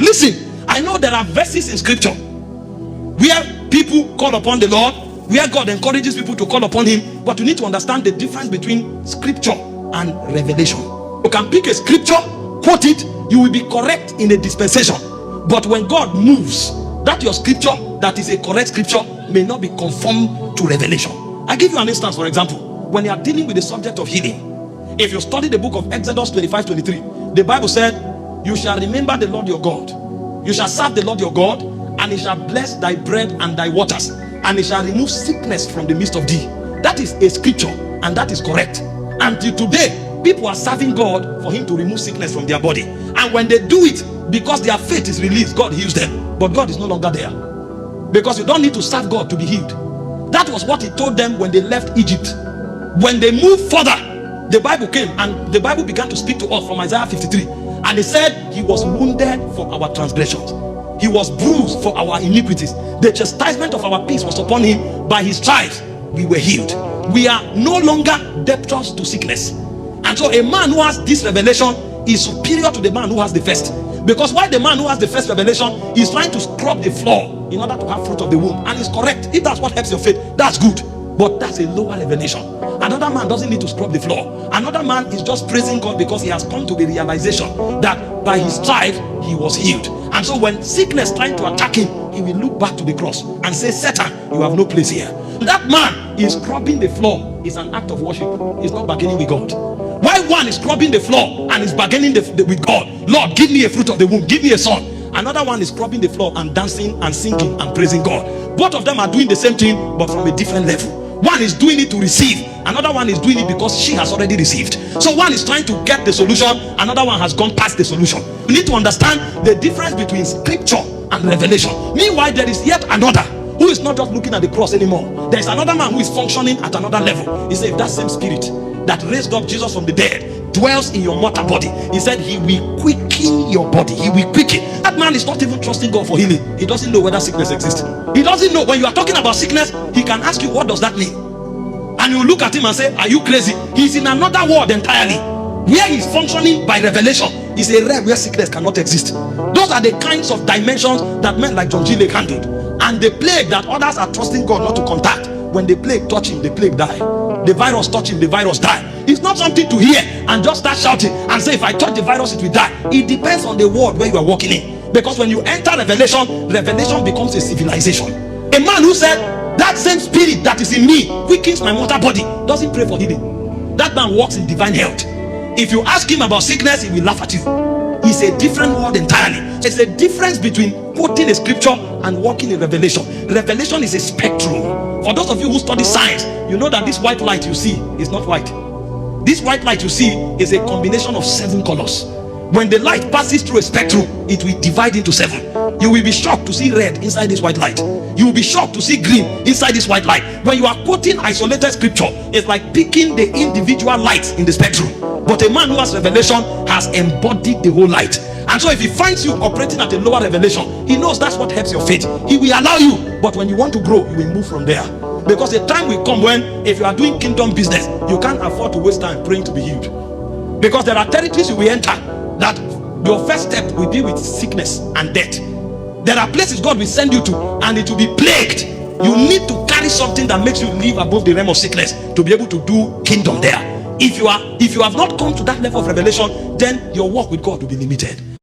Listen, I know there are verses in scripture where people call upon the Lord, where God encourages people to call upon him, but you need to understand the difference between scripture and revelation. You can pick a scripture, quote it, you will be correct in a dispensation, but when God moves, that your scripture that is a correct scripture may not be conformed to revelation. I give you an instance. For example, when you are dealing with the subject of healing, if you study the book of Exodus 25:23, the Bible said, you shall remember the Lord your God, you shall serve the Lord your God, and he shall bless thy bread and thy waters, and he shall remove sickness from the midst of thee. That is a scripture, and that is correct. Until today, people are serving God for him to remove sickness from their body, and when they do it, because their faith is released, God heals them. But God is no longer there, because you don't need to serve God to be healed. That was what he told them when they left Egypt. When they moved further, the Bible came, and the Bible began to speak to us from Isaiah 53, and he said he was wounded for our transgressions, he was bruised for our iniquities, the chastisement of our peace was upon him, by his stripes we were healed. We are no longer debtors to sickness. And so a man who has this revelation is superior to the man who has the first, because while the man who has the first revelation is trying to scrub the floor in order to have fruit of the womb, and it's correct, if that's what helps your faith, that's good, but that's a lower revelation. Another man doesn't need to scrub the floor. Another man is just praising God because he has come to the realization that by his stripes he was healed. And so when sickness trying to attack him, he will look back to the cross and say, Satan, you have no place here. That man is scrubbing the floor. It's an act of worship. It's not bargaining with God. While one is scrubbing the floor and is bargaining with God, Lord, give me a fruit of the womb, give me a son. Another one is scrubbing the floor and dancing and singing and praising God. Both of them are doing the same thing, but from a different level. One is doing it to receive, another one is doing it because she has already received. So one is trying to get the solution, another one has gone past the solution. You need to understand the difference between scripture and revelation. Meanwhile, there is yet another who is not just looking at the cross anymore. There is another man who is functioning at another level. He said, if that same spirit that raised up Jesus from the dead dwells in your mortal body, he said he will quicken your body. He will quicken. That man is not even trusting God for healing. He doesn't know whether sickness exists. He doesn't know. When you are talking about sickness, he can ask you, what does that mean? And you look at him and say, are you crazy? He's in another world entirely. Where he's functioning by revelation is a realm where sickness cannot exist. Those are the kinds of dimensions that men like John G. Lake handled. And the plague that others are trusting God not to contact, when the plague touch him, the plague die. The virus touch him, the virus die. It's not something to hear and just start shouting and say, if I touch the virus, it will die. It depends on the world where you are walking in. Because when you enter revelation, revelation becomes a civilization. A man who said, that same spirit that is in me quickens my mortal body, doesn't pray for healing. That man walks in divine health. If you ask him about sickness, he will laugh at you. It's a different world entirely. There's a difference between quoting a scripture and walking in revelation. Revelation is a spectrum. For those of you who study science, you know that this white light you see is not white. This white light you see is a combination of 7 colors. When the light passes through a spectrum, it will divide into 7. You will be shocked to see red inside this white light. You will be shocked to see green inside this white light. When you are quoting isolated scripture, it's like picking the individual lights in the spectrum. But a man who has revelation has embodied the whole light. And so if he finds you operating at a lower revelation, he knows that's what helps your faith. He will allow you. But when you want to grow, you will move from there. Because the time will come when, if you are doing kingdom business, you can't afford to waste time praying to be healed. Because there are territories you will enter that your first step will be with sickness and death. There are places God will send you to and it will be plagued. You need to carry something that makes you live above the realm of sickness to be able to do kingdom there. If you have not come to that level of revelation, then your walk with God will be limited.